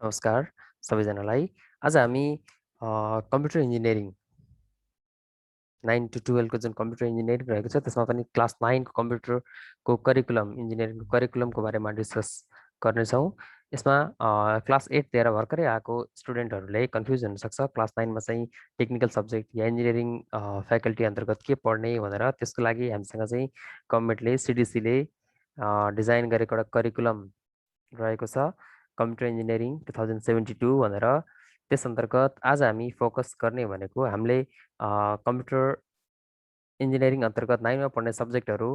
नमस्कार सबैजनालाई। आज हामी कम्प्युटर इन्जिनियरिङ 9 to 12 को जुन कम्प्युटर इन्जिनियरिङ रहेको छ त्यसमा पनि क्लास 9 को कम्प्युटरको करिकुलम इन्जिनियरिङको करिकुलमको बारेमा डिस्कस गर्नेछौँ। यसमा क्लास 8 दिएर भर्खरै आएको स्टुडेन्टहरूले कन्फ्युज हुनसक्छ क्लास 9 मा चाहिँ टेक्निकल सब्जेक्ट या इन्जिनियरिङ फ्याकल्टी अन्तर्गत के पढ्ने भनेर। त्यसको लागि हामीसँग चाहिँ गभर्मेन्टले सिडिसीले डिजाइन गरेको एउटा करिकुलम रहेको छ कम्प्युटर इन्जिनियरिङ 2072 भनेर। त्यस अन्तर्गत आज हामी फोकस गर्ने भनेको हामीले कम्प्युटर इन्जिनियरिङ अन्तर्गत 9 मा पढ्ने सब्जेक्टहरू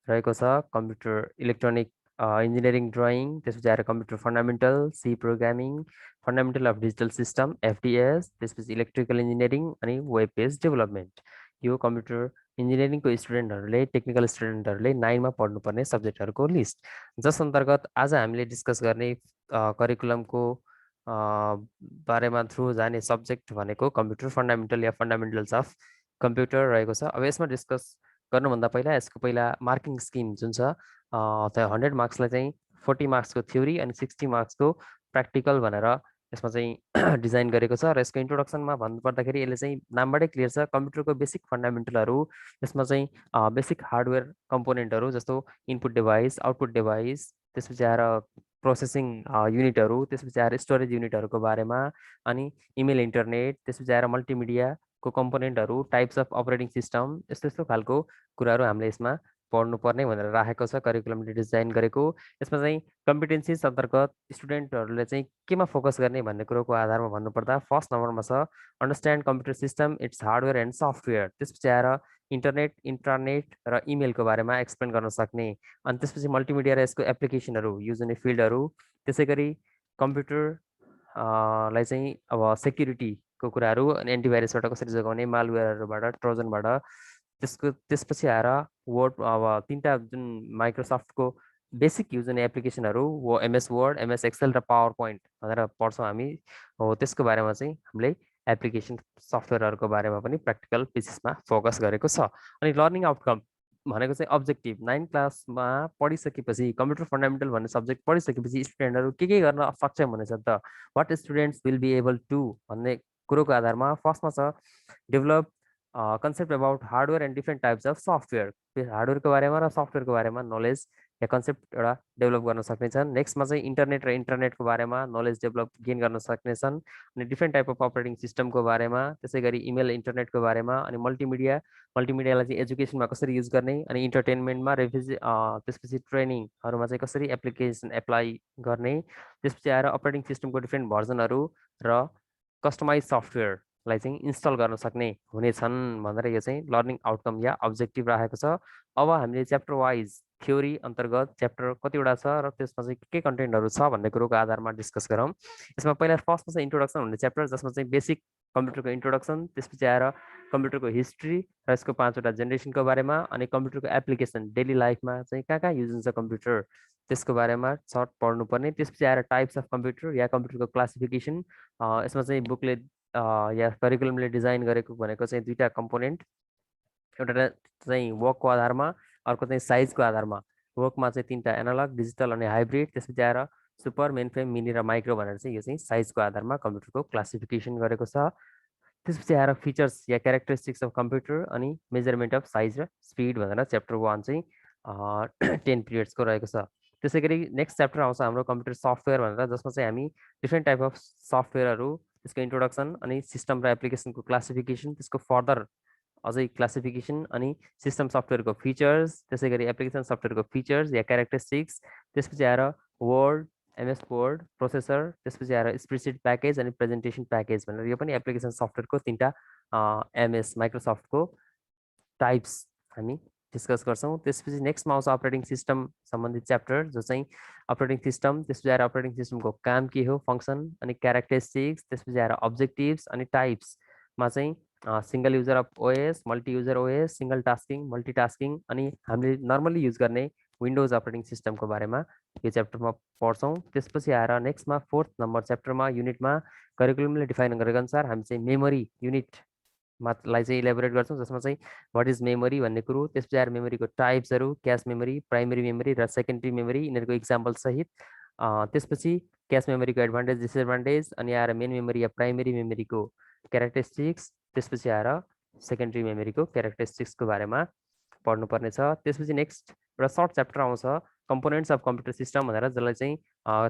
रहेको छ कम्प्युटर इलेक्ट्रोनिक इन्जिनियरिङ ड्रइङ, त्यसपछि आएर computer fundamental, C programming, fundamental of digital system FDS, त्यसपछि इलेक्ट्रिकल इन्जिनियरिङ अनि वेब पेज डेभलपमेन्ट। यो कम्प्युटर इन्जिनियरिङको स्टुडेन्टहरूले टेक्निकल स्टुडेन्टहरूले 9 मा पढ्नुपर्ने सब्जेक्टहरूको लिस्ट, जस अन्तर्गत आज हामीले डिस्कस गर्ने करिकुलमको बारेमा थ्रु जाने सब्जेक्ट भनेको computer fundamental yeah fundamentals of computer रहेको छ। अब यसमा डिस्कस गर्नुभन्दा पहिला यसको पहिला मार्किङ स्किम जुन छ, 100 मार्क्सलाई चाहिँ 40 मार्क्सको थ्योरी अनि 60 मार्क्सको प्र्याक्टिकल भनेर यसमा चाहिँ डिजाइन गरेको छ। र यसको इन्ट्रोडक्सनमा भन्नुपर्दाखेरि यसले चाहिँ नामबाटै क्लियर छ कम्प्युटरको बेसिक फन्डामेन्टलहरू। यसमा चाहिँ बेसिक हार्डवेयर कम्पोनेन्टहरू जस्तो इनपुट डिभाइस, आउटपुट डिभाइस, त्यसपछि आएर प्रोसेसिङ युनिटहरू, त्यसपछि आएर स्टोरेज युनिटहरूको बारेमा, अनि इमेल इन्टरनेट, त्यसपछि आएर मल्टिमिडियाको कम्पोनेन्टहरू, टाइप्स अफ अपरेटिङ सिस्टम, यस्तो यस्तो खालको कुराहरू हामीले यसमा पढ्नुपर्ने भनेर राखेको छ करिकुलमले डिजाइन गरेको। यसमा चाहिँ कम्पिटेन्सिज अन्तर्गत स्टुडेन्टहरूले चाहिँ केमा फोकस गर्ने भन्ने कुरोको आधारमा भन्नुपर्दा फर्स्ट नम्बरमा छ understand computer system, it's hardware and software. त्यसपछि आएर इन्टरनेट, इन्ट्रानेट र इमेलको बारेमा एक्सप्लेन गर्न सक्ने, अनि त्यसपछि मल्टिमिडिया र यसको एप्लिकेसनहरू, युज हुने फिल्डहरू, त्यसै गरी कम्प्युटर लाई चाहिँ अब सेक्युरिटीको कुराहरू अनि एन्टिभाइरसबाट कसरी जोगाउने, मालवेयरहरूबाट, ट्रोजनबाट। त्यसपछि आएर वर्ड, अब 3टा जुन माइक्रोसफ्टको बेसिक युज हुने एप्लिकेसनहरू, वो एमएस वर्ड, एमएस एक्सेल र पावर पोइन्ट भनेर पढ्छौँ हामी हो। त्यसको बारेमा चाहिँ हामीले एप्लिकेसन सफ्टवेयरहरूको बारेमा पनि प्र्याक्टिकल बेसिसमा फोकस गरेको छ। अनि लर्निङ आउटकम भनेको चाहिँ अब्जेक्टिभ 9 क्लासमा पढिसकेपछि, कम्प्युटर फन्डामेन्टल भन्ने सब्जेक्ट पढिसकेपछि स्टुडेन्टहरू के गर्न सक्षम हुनेछ त, what students will be able to भन्ने कुरोको आधारमा फर्स्टमा छ develop concept about hardware and different types of software. हार्डवेयरको बारेमा र सफ्टवेयरको बारेमा नलेज या कन्सेप्ट एउटा डेभलप गर्न सक्नेछन्। नेक्स्टमा चाहिँ इन्टरनेट र इन्टरनेटको बारेमा नलेज डेभलप गेन गर्न सक्नेछन्, अनि डिफ्रेन्ट टाइप अफ अपरेटिङ सिस्टमको बारेमा, त्यसै गरी इमेल इन्टरनेटको बारेमा, अनि मल्टिमिडियालाई चाहिँ एजुकेसनमा कसरी युज गर्ने, अनि इन्टरटेनमेन्टमा त्यसपछि ट्रेनिङहरूमा चाहिँ कसरी एप्लिकेसन एप्लाई गर्ने, त्यसपछि आएर अपरेटिङ सिस्टमको डिफ्रेन्ट भर्जनहरू र कस्टमाइज सफ्टवेयरलाई चाहिँ इन्स्टल गर्न सक्ने हुनेछन् भनेर यो चाहिँ लर्निङ आउटकम या अब्जेक्टिभ राखेको छ। अब हामीले च्याप्टर वाइज थ्योरी अन्तर्गत च्याप्टर कतिवटा छ र त्यसमा चाहिँ के कन्टेन्टहरू छ भन्ने कुरोको आधारमा डिस्कस गरौँ। यसमा पहिला फर्स्टमा चाहिँ इन्ट्रोडक्सन हुने च्याप्टर, जसमा चाहिँ बेसिक कम्प्युटरको इन्ट्रोडक्सन, त्यसपछि आएर कम्प्युटरको हिस्ट्री र यसको 5वटा जेनेरेसनको बारेमा, अनि कम्प्युटरको एप्लिकेसन डेली लाइफमा चाहिँ कहाँ कहाँ युज हुन्छ कम्प्युटर त्यसको बारेमा सर्ट पढ्नुपर्ने। त्यसपछि आएर टाइप्स अफ कम्प्युटर या कम्प्युटरको क्लासिफिकेसन, यसमा चाहिँ बुकले या करिकुलमले डिजाइन गरेको भनेको चाहिँ 2टा कम्पोनेन्ट, एउटा चाहिँ वर्कको आधारमा, अर्को चाहिँ साइजको आधारमा। वर्कमा चाहिँ 3टा एनालग, डिजिटल अनि हाइब्रिड, त्यसपछि आएर सुपर, मेन फ्रेम, मिनी र माइक्रो भनेर चाहिँ यो चाहिँ साइजको आधारमा कम्प्युटरको क्लासिफिकेसन गरेको छ। त्यसपछि आएर features yeah characteristics of computer अनि मेजरमेन्ट अफ साइज र स्पिड भनेर च्याप्टर 1 चाहिँ 10 पिरियड्सको रहेको छ। त्यसै गरी नेक्स्ट च्याप्टर आउँछ हाम्रो कम्प्युटर सफ्टवेयर भनेर, जसमा चाहिँ हामी डिफ्रेन्ट टाइप अफ सफ्टवेयरहरू, त्यसको इन्ट्रोडक्सन अनि सिस्टम र एप्लिकेसनको क्लासिफिकेसन, त्यसको फर्दर अझै क्लासिफिकेसन, अनि सिस्टम सफ्टवेयरको फिचर्स, त्यसै गरी एप्लिकेसन सफ्टवेयरको फिचर्स या क्यारेक्टरिस्टिक्स, त्यसपछि आएर वर्ड, एमएस वर्ड प्रोसेसर, त्यसपछि आएर स्प्रेडसिट प्याकेज अनि प्रेजेन्टेसन प्याकेज भनेर यो पनि एप्लिकेसन सफ्टवेयरको 3टा एमएस माइक्रोसफ्टको टाइप्स हामी डिस्कस गर्छौँ। त्यसपछि नेक्स्टमा आउँछ अपरेटिङ सिस्टम सम्बन्धित च्याप्टर, जो चाहिँ अपरेटिङ सिस्टम, त्यसपछि आएर अपरेटिङ सिस्टमको काम के हो, फङ्सन अनि क्यारेक्टरिस्टिक्स, त्यसपछि आएर अब्जेक्टिभ्स अनि टाइप्समा चाहिँ single user of OS, multi user OS, single tasking, multitasking, अनि हामीले नर्मली युज गर्ने विन्डोज अपरेटिङ सिस्टमको बारेमा यो च्याप्टरमा पढ्छौँ। त्यसपछि आएर नेक्स्टमा 4th नम्बर च्याप्टरमा युनिटमा करिकुलमले डिफाइन गरेको अनुसार हामी चाहिँ मेमोरी युनिट लाई चाहिँ इलेबोरेट गर्छौँ, जसमा चाहिँ वाट इज मेमोरी भन्ने कुरो, त्यसपछि आएर मेमोरीको टाइप्सहरू, क्यास मेमोरी, प्राइमेरी मेमोरी र सेकेन्डरी मेमोरी, यिनीहरूको इक्जाम्पल सहित त्यसपछि क्याच मेमोरीको एडभान्टेज डिसएडभान्टेज, अनि आएर मेन मेमोरी या प्राइमेरी मेमोरीको क्यारेक्टरिस्टिक्स, त्यसपछि आएर सेकेन्डरी मेमोरीको क्यारेक्टरिस्टिक्सको बारेमा पढ्नुपर्ने छ। त्यसपछि नेक्स्ट एउटा सर्ट च्याप्टर आउँछ कम्पोनेन्ट्स अफ कम्प्युटर सिस्टम भनेर, जसलाई चाहिँ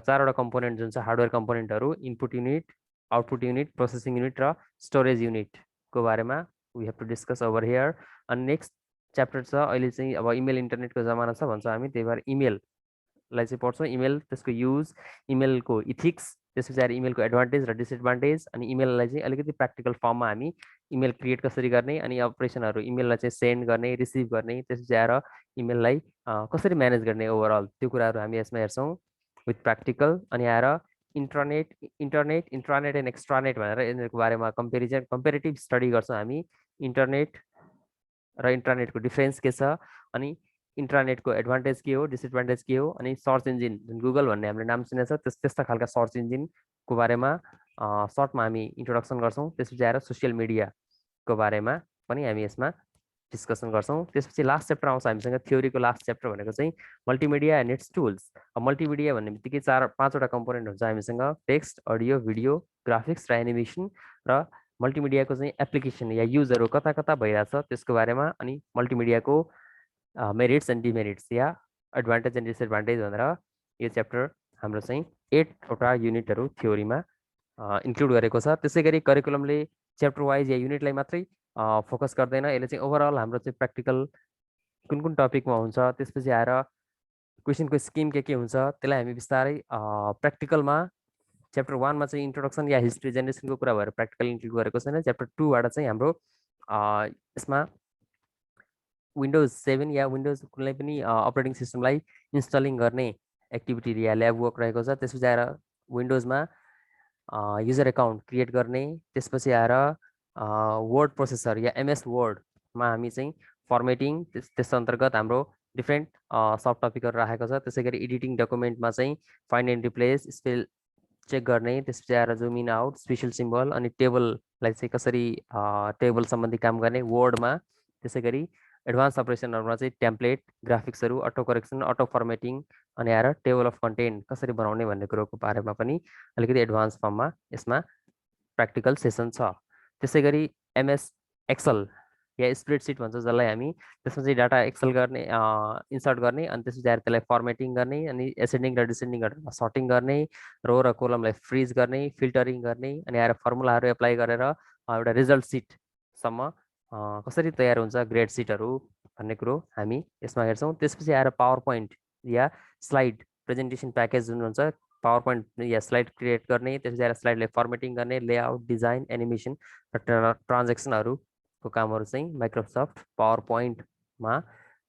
4वटा कम्पोनेन्ट जुन छ हार्डवेयर कम्पोनेन्टहरू, input unit, output unit, processing unit र स्टोरेज युनिटको बारेमा we have to discuss over here. अनि नेक्स्ट च्याप्टर छ अहिले चाहिँ अब इमेल इन्टरनेटको जमाना छ भन्छ हामी, त्यही भएर इमेललाई चाहिँ पढ्छौँ। इमेल, त्यसको युज, इमेलको इथिक्स, त्यसपछि आएर इमेलको एडभान्टेज र डिसएडभान्टेज, अनि इमेललाई चाहिँ अलिकति प्र्याक्टिकल फर्ममा हामी इमेल क्रिएट कसरी गर्ने, अनि अपरेसनहरू इमेललाई चाहिँ सेन्ड गर्ने, रिसिभ गर्ने, त्यसपछि आएर इमेललाई कसरी म्यानेज गर्ने ओभरअल, त्यो कुराहरू हामी यसमा हेर्छौँ विथ प्र्याक्टिकल। अनि आएर इन्टरनेट, इन्ट्रानेट एन्ड एक्स्ट्रानेट भनेर यिनीहरूको बारेमा कम्पेरिटिभ स्टडी गर्छौँ हामी। इन्टरनेट र इन्टरनेटको डिफ्रेन्स के छ, अनि इन्टरनेटको एडभान्टेज के हो, डिसएडभान्टेज के हो, अनि सर्च इन्जिन जुन गुगल भन्ने हामीले नाम सुनेको छ त्यस्ता खालका सर्च इन्जिनको बारेमा सर्टमा हामी इन्ट्रोडक्सन गर्छौँ। त्यसपछि आएर सोसियल मिडियाको बारेमा पनि हामी यसमा डिस्कसन गर्छौँ। त्यसपछि लास्ट च्याप्टर आउँछ हामीसँग थ्योरीको लास्ट च्याप्टर भनेको चाहिँ multimedia and it's tools. Multimedia भन्ने बित्तिकै 4-5वटा कम्पोनेन्ट हुन्छ हामीसँग, टेक्स्ट, अडियो, भिडियो, ग्राफिक्स र एनिमेसन, र मल्टिमिडियाको चाहिँ एप्लिकेसन या युजहरू कता कता भइरहेछ त्यसको बारेमा, अनि मल्टिमिडियाको मेरिट्स एन्ड डिमेरिट्स या एडभान्टेज एन्ड डिसएडभान्टेज भनेर यो च्याप्टर हाम्रो चाहिँ 8वटा युनिटहरू थ्योरीमा इन्क्लुड गरेको छ। त्यसै गरी करिकुलमले च्याप्टर वाइज या युनिटलाई मात्रै फोकस गर्दैन, यसले चाहिँ ओभरअल हाम्रो चाहिँ प्र्याक्टिकल कुन कुन टपिकमा हुन्छ, त्यसपछि आएर क्वेसनको स्किम के हुन्छ, त्यसलाई हामी बिस्तारै प्र्याक्टिकलमा च्याप्टर 1मा चाहिँ इन्ट्रोडक्सन या हिस्ट्री जेनेरेसनको कुरा भएर प्र्याक्टिकल इन्क्लुड गरेको छैन। च्याप्टर 2बाट चाहिँ हाम्रो यसमा विन्डोज 7 या विन्डोज कुनै पनि अपरेटिङ सिस्टमलाई इन्स्टलिङ गर्ने एक्टिभिटी या ल्याब वर्क रहेको छ। त्यसपछि आएर विन्डोजमा युजर एकाउन्ट क्रिएट गर्ने, त्यसपछि आएर वर्ड प्रोसेसर या एमएस वर्डमा हामी चाहिँ फर्मेटिङ, त्यस अन्तर्गत हाम्रो डिफ्रेन्ट सब टपिकहरू राखेको छ। त्यसै गरी एडिटिङ डकुमेन्टमा चाहिँ find and replace, spell check गर्ने, त्यसपछि आएर zoom in out, special symbol, अनि टेबललाई चाहिँ कसरी टेबल सम्बन्धी काम गर्ने वर्डमा। त्यसै गरी एडभान्स अपरेसनहरूमा चाहिँ टेम्प्लेट, ग्राफिक्सहरू, अटो करेक्सन, अटो फर्मेटिङ, अनि आएर टेबल अफ कन्टेन्ट कसरी बनाउने भन्ने कुरोको बारेमा पनि अलिकति एडभान्स फर्ममा यसमा प्र्याक्टिकल सेसन छ। त्यसै गरी एमएस एक्सेल या स्प्रेडसिट भन्छ जसलाई हामी, त्यसमा चाहिँ डाटा एक्सेल गर्ने, इन्सर्ट गर्ने, अनि त्यसपछि आएर त्यसलाई फर्मेटिङ गर्ने, अनि एसेन्डिङ र डिसेन्डिङ सर्टिङ गर्ने, रो र कोलमलाई फ्रिज गर्ने, फिल्टरिङ गर्ने, अनि आएर फर्मुलाहरू एप्लाई गरेर एउटा रिजल्ट सिटसम्म कसरी तयार हुन्छ ग्रेड सिटहरू भन्ने कुरो हामी यसमा हेर्छौँ। त्यसपछि आएर पावर पोइन्ट या स्लाइड प्रेजेन्टेसन प्याकेज जुन हुन्छ, पावर पोइन्ट या स्लाइड क्रिएट गर्ने, त्यसपछि आएर स्लाइडलाई फर्मेटिङ गर्ने, लेआउट, डिजाइन, एनिमेसन र ट्रान्जेक्सनहरूको कामहरू चाहिँ माइक्रोसफ्ट पावर पोइन्टमा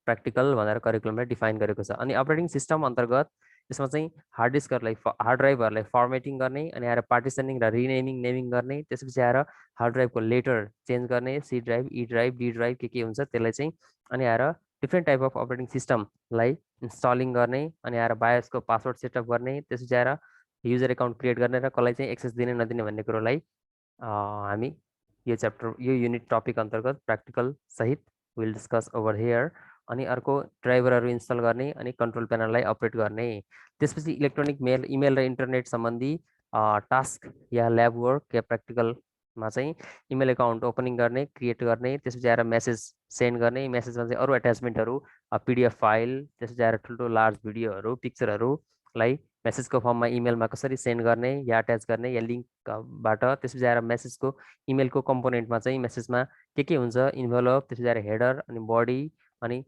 प्र्याक्टिकल भनेर करिकुलमले डिफाइन गरेको छ। अनि अपरेटिङ सिस्टम अन्तर्गत यसमा चाहिँ हार्ड डिस्कहरूलाई, हार्ड ड्राइभहरूलाई फर्मेटिङ गर्ने, अनि आएर पार्टिसनिङ र रिनेमिङ, नेमिङ गर्ने, त्यसपछि आएर हार्ड ड्राइभको लेटर चेन्ज गर्ने, C drive, E drive, D drive के हुन्छ त्यसलाई चाहिँ, अनि आएर डिफ्रेन्ट टाइप अफ अपरेटिङ सिस्टमलाई इन्स्टलिङ गर्ने, अनि आएर बायोसको पासवर्ड सेटअप गर्ने, त्यसपछि आएर युजर एकाउन्ट क्रिएट गर्ने र कसलाई चाहिँ एक्सेस दिने नदिने भन्ने कुरोलाई हामी यो च्याप्टर, यो युनिट टपिक अन्तर्गत प्र्याक्टिकल सहित विल डिस्कस ओभर हियर। अनि अर्को ड्राइभरहरू इन्स्टल गर्ने, अनि कन्ट्रोल प्यानललाई अपरेट गर्ने। त्यसपछि इलेक्ट्रोनिक मेल, इमेल र इन्टरनेट सम्बन्धी टास्क या ल्याब वर्क या प्र्याक्टिकलमा चाहिँ इमेल एकाउन्ट ओपनिङ गर्ने, क्रिएट गर्ने, त्यसपछि आएर मेसेज सेन्ड गर्ने, मेसेजमा चाहिँ अरू एट्याचमेन्टहरू, पिडिएफ फाइल, त्यसपछि आएर ठुल्ठुलो लार्ज भिडियोहरू, पिक्चरहरूलाई मेसेजको फर्ममा इमेलमा कसरी सेन्ड गर्ने या अट्याच गर्ने या लिङ्कबाट, त्यसपछि आएर मेसेजको इमेलको कम्पोनेन्टमा चाहिँ मेसेजमा के हुन्छ, इन्भलप, त्यसपछि आएर हेडर, अनि बडी, अनि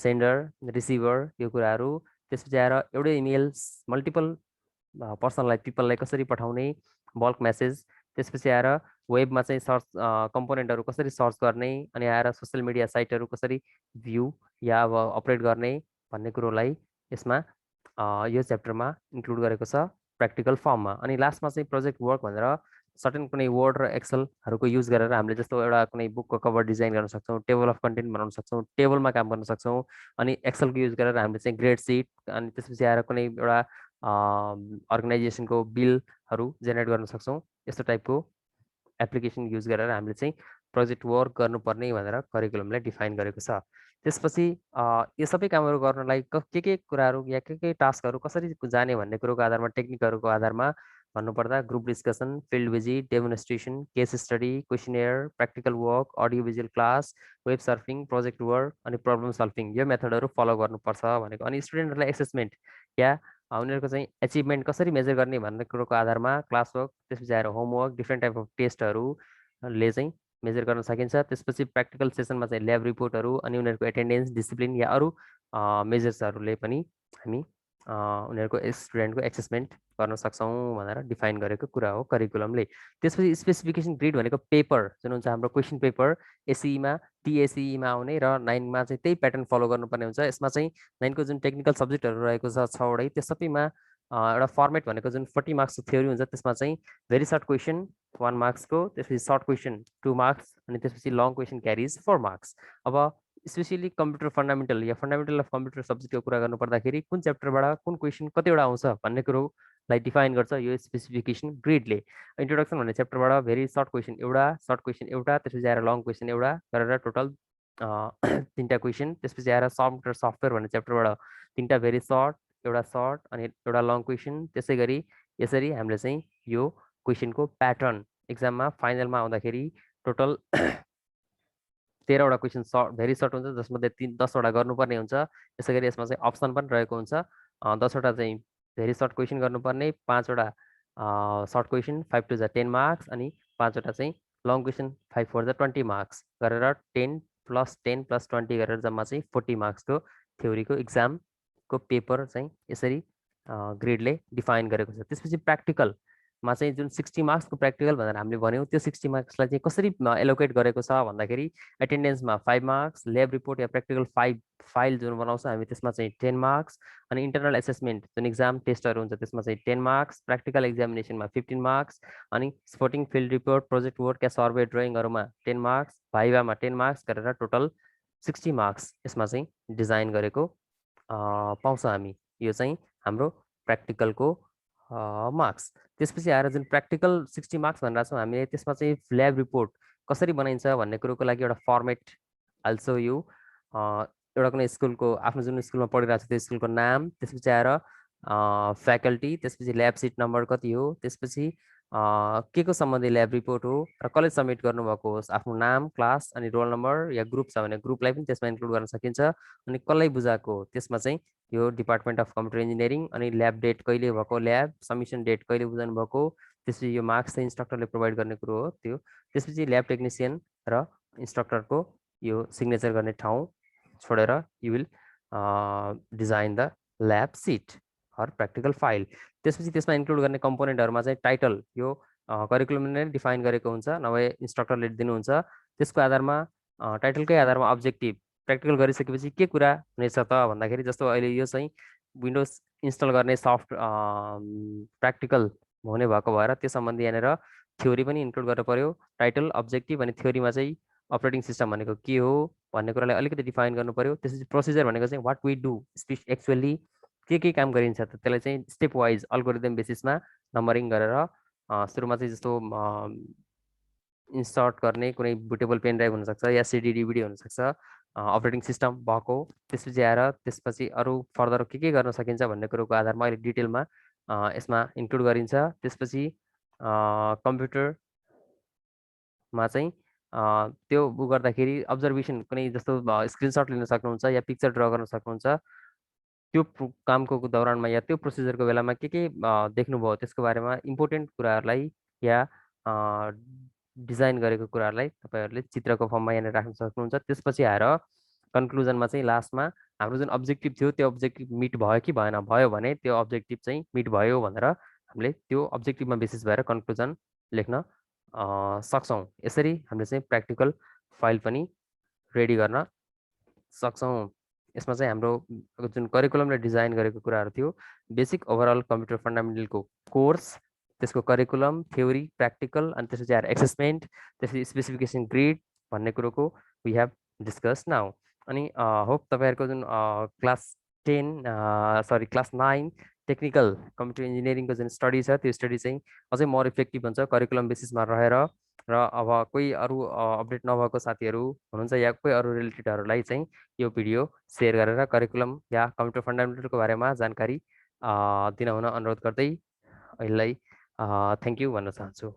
सेन्डर, रिसिभर, यो कुराहरू। त्यसपछि आएर एउटै इमेल मल्टिपल पर्सनलाई, पिपललाई कसरी पठाउने, बल्क मेसेज, त्यसपछि आएर वेबमा चाहिँ सर्च कम्पोनेन्टहरू कसरी सर्च गर्ने, अनि आएर सोसियल मिडिया साइटहरू कसरी भ्यू या अब अपरेट गर्ने भन्ने कुरोलाई यसमा यो च्याप्टरमा इन्क्लुड गरेको छ प्र्याक्टिकल फर्ममा। अनि लास्टमा चाहिँ प्रोजेक्ट वर्क भनेर सर्टेन कुनै वर्ड र एक्सेलहरूको युज गरेर हामीले जस्तो एउटा कुनै बुकको कभर डिजाइन गर्न सक्छौँ, टेबल अफ कन्टेन्ट बनाउन सक्छौँ, टेबलमा काम गर्न सक्छौँ, अनि एक्सेलको युज गरेर हामीले चाहिँ ग्रेड सिट, अनि त्यसपछि आएर कुनै एउटा अर्गनाइजेसनको बिलहरू जेनेरेट गर्न सक्छौँ। यस्तो टाइपको एप्लिकेसन युज गरेर हामीले चाहिँ प्रोजेक्ट वर्क गर्नुपर्ने भनेर करिकुलमले डिफाइन गरेको छ। त्यसपछि यो सबै कामहरू गर्नलाई के कुराहरू या के टास्कहरू कसरी जाने भन्ने कुरोको आधारमा टेक्निकहरूको आधारमा भन्नुपर्दा group discussion, field visit, demonstration, case study, questionnaire, practical work, audio visual class, web surfing, project work अनि प्रब्लम सल्भिङ, यो मेथडहरू फलो गर्नुपर्छ भनेको। अनि स्टुडेन्टहरूलाई एसेसमेन्ट या उनीहरूको चाहिँ एचिभमेन्ट कसरी मेजर गर्ने भन्ने कुरोको आधारमा क्लास वर्क, त्यसपछि आएर होमवर्क, डिफ्रेन्ट टाइप अफ टेस्टहरूले चाहिँ मेजर गर्न सकिन्छ। त्यसपछि प्र्याक्टिकल सेसनमा चाहिँ ल्याब रिपोर्टहरू अनि उनीहरूको एटेन्डेन्स, डिसिप्लिन या अरू मेजर्सहरूले पनि हामी उनीहरूको स्टुडेन्टको एसेसमेन्ट गर्न सक्छौँ भनेर डिफाइन गरेको कुरा हो करिकुलमले। त्यसपछि स्पेसिफिकेसन ग्रिड भनेको पेपर जुन हुन्छ हाम्रो क्वेसन पेपर एसईमा टिएसईमा आउने र 9मा चाहिँ त्यही प्याटर्न फलो गर्नुपर्ने हुन्छ। यसमा चाहिँ 9को जुन टेक्निकल सब्जेक्टहरू रहेको छ 6वटै, त्यो सबैमा एउटा फर्मेट भनेको जुन 40 मार्क्सको थ्योरी हुन्छ त्यसमा चाहिँ भेरी सर्ट क्वेसन 1 मार्क्सको, त्यसपछि सर्ट क्वेसन 2 मार्क्स अनि त्यसपछि लङ क्वेसन क्यारिज 4 मार्क्स। अब specially computer fundamental yeah fundamental of computer सब्जेक्टको कुरा गर्नुपर्दाखेरि कुन च्याप्टरबाट कुन क्वेसन कतिवटा आउँछ भन्ने कुरोलाई डिफाइन गर्छ यो स्पेसिफिकेसन ग्रिडले। इन्ट्रोडक्सन भन्ने च्याप्टरबाट भेरी सर्ट क्वेसन एउटा, सर्ट क्वेसन एउटा, त्यसपछि आएर लङ क्वेसन एउटा गरेर टोटल 3टा क्वेसन। त्यसपछि आएर सफ्टवेयर भन्ने च्याप्टरबाट 3टा भेरी सर्ट, एउटा सर्ट अनि एउटा लङ क्वेसन। त्यसै गरी यसरी हामीले चाहिँ यो क्वेसनको प्याटर्न एक्जाममा फाइनलमा आउँदाखेरि टोटल 13वटा क्वेसन सर्ट भेरी सर्ट हुन्छ जसमध्ये 10वटा गर्नुपर्ने हुन्छ। त्यसै गरी यसमा चाहिँ अप्सन पनि रहेको हुन्छ। 10वटा चाहिँ भेरी सर्ट क्वेसन गर्नुपर्ने, 5वटा सर्ट क्वेसन 5 टु 10 मार्क्स अनि 5वटा चाहिँ लङ क्वेसन 5 4 20 मार्क्स गरेर 10 + 10 + 20 गरेर जम्मा चाहिँ 40 मार्क्सको थ्योरीको इक्जामको पेपर चाहिँ यसरी ग्रेडले डिफाइन गरेको छ। त्यसपछि प्र्याक्टिकलमा चाहिँ जुन 60 मार्क्सको प्र्याक्टिकल भनेर हामीले भन्यौँ त्यो 60 मार्क्सलाई चाहिँ कसरी एलोकेट गरेको छ भन्दाखेरि एटेन्डेन्समा 5 मार्क्स, ल्याब रिपोर्ट या प्र्याक्टिकल फाइल जुन बनाउँछ हामी त्यसमा चाहिँ 10 मार्क्स अनि इन्टरनल एसेसमेन्ट जुन इक्जाम टेस्टहरू हुन्छ त्यसमा चाहिँ 10 मार्क्स, प्र्याक्टिकल एक्जामिनेसनमा 15 मार्क्स अनि sporting field report, project work या सर्वे ड्रइङहरूमा 10 मार्क्स, भाइभामा 10 मार्क्स गरेर टोटल 60 मार्क्स यसमा चाहिँ डिजाइन गरेको पाउँछ हामी। यो चाहिँ हाम्रो प्र्याक्टिकलको मार्क्स। त्यसपछि आएर जुन प्र्याक्टिकल 60 मार्क्स भनेर छौँ हामीले त्यसमा चाहिँ ल्याब रिपोर्ट कसरी बनाइन्छ भन्ने कुरोको लागि एउटा फर्मेट अल्सो यो एउटा कुनै स्कुलको आफ्नो जुन स्कुलमा पढिरहेको छ त्यो स्कुलको नाम, त्यसपछि आएर फ्याकल्टी, त्यसपछि ल्याब सिट नम्बर कति हो, त्यसपछि के को सम्बन्धी ल्याब रिपोर्ट हो र कसले सब्मिट गर्नुभएको होस्, आफ्नो नाम, क्लास अनि रोल नम्बर या ग्रुप छ भने ग्रुपलाई पनि त्यसमा इन्क्लुड गर्न सकिन्छ अनि कसलाई बुझाएको त्यसमा चाहिँ यो डिपार्टमेन्ट अफ कम्प्युटर इन्जिनियरिङ अनि ल्याब डेट कहिले भएको, ल्याब सबमिसन डेट कहिले बुझाउनु भएको, त्यसपछि यो मार्क्स चाहिँ इन्स्ट्रक्टरले प्रोभाइड गर्ने कुरो हो त्यो। त्यसपछि ल्याब टेक्निसियन र इन्स्ट्रक्टरको यो सिग्नेचर गर्ने ठाउँ छोडेर you will design the lab sheet or practical file. त्यसपछि त्यसमा इन्क्लुड गर्ने कम्पोनेन्टहरूमा चाहिँ टाइटल यो करिकुलमले नै डिफाइन गरेको हुन्छ नभए इन्स्ट्रक्टरले दिनुहुन्छ। त्यसको आधारमा टाइटलकै आधारमा अब्जेक्टिभ प्र्याक्टिकल गरिसकेपछि के कुरा हुनेछ त भन्दाखेरि जस्तो अहिले यो चाहिँ विन्डोज इन्स्टल गर्ने सफ्ट प्र्याक्टिकल हुने भएको भएर त्यो सम्बन्धी यहाँनिर थ्योरी पनि इन्क्लुड गर्नु पर्यो। टाइटल, अब्जेक्टिभ अनि थ्योरीमा चाहिँ अपरेटिङ सिस्टम भनेको के हो भन्ने कुरालाई अलिकति डिफाइन गर्नु पर्यो। त्यसपछि प्रोसिजर भनेको चाहिँ वाट वी डु एक्चुअली के काम गरिन्छ त त्यसलाई चाहिँ स्टेप वाइज अल्गोरिदम बेसिसमा नम्बरिङ गरेर सुरुमा चाहिँ जस्तो इन्सर्ट गर्ने कुनै बुटेबल पेन ड्राइभ हुनसक्छ या सिडी डिभिडी हुनसक्छ अपरेटिङ सिस्टम भएको। त्यसपछि आएर त्यसपछि अरू फर्दर के गर्न सकिन्छ भन्ने कुरोको आधारमा अहिले डिटेलमा यसमा इन्क्लुड गरिन्छ। त्यसपछि कम्प्युटरमा चाहिँ त्यो उ गर्दाखेरि अब्जर्भेसन कुनै जस्तो स्क्रिनसट लिन सक्नुहुन्छ या पिक्चर ड्र गर्न सक्नुहुन्छ। त्यो कामको दौरानमा या त्यो प्रोसिजरको बेलामा के देख्नुभयो त्यसको बारेमा इम्पोर्टेन्ट कुराहरूलाई या डिजाइन गरेको कुराहरूलाई तपाईँहरूले चित्रको फर्ममा यहाँनिर राख्न सक्नुहुन्छ। त्यसपछि आएर कन्क्लुजनमा चाहिँ लास्टमा हाम्रो जुन अब्जेक्टिभ थियो त्यो अब्जेक्टिभ मिट भयो कि भएन, भयो भने त्यो अब्जेक्टिभ चाहिँ मिट भयो भनेर हामीले त्यो अब्जेक्टिभमा बेसिस भएर कन्क्लुजन लेख्न सक्छौँ। यसरी हामीले चाहिँ प्र्याक्टिकल फाइल पनि रेडी गर्न सक्छौँ। यसमा चाहिँ हाम्रो जुन करिकुलमले डिजाइन गरेको कुराहरू थियो बेसिक ओभरअल कम्प्युटर फन्डामेन्टलको कोर्स, त्यसको करिकुलम, थ्योरी, प्र्याक्टिकल अनि त्यसपछि आएर एसेसमेन्ट, त्यसपछि स्पेसिफिकेसन ग्रिड भन्ने कुरोको वी हेभ डिस्कस नाउ। अनि होप तपाईँहरूको जुन क्लास 9 टेक्निकल कम्प्युटर इन्जिनियरिङको जुन स्टडी छ त्यो स्टडी चाहिँ अझै मोर इफेक्टिभ हुन्छ करिकुलम बेसिसमा रहेर र अब कोही अरू अपडेट नभएको साथीहरू हुनुहुन्छ या कोही अरू रिलेटेडहरूलाई चाहिँ यो भिडियो सेयर गरेर करिकुलम या कम्प्युटर फन्डामेन्टलको बारेमा जानकारी दिनुहुन अनुरोध गर्दै अहिले थ्याङ्क यू भन्न चाहन्छु।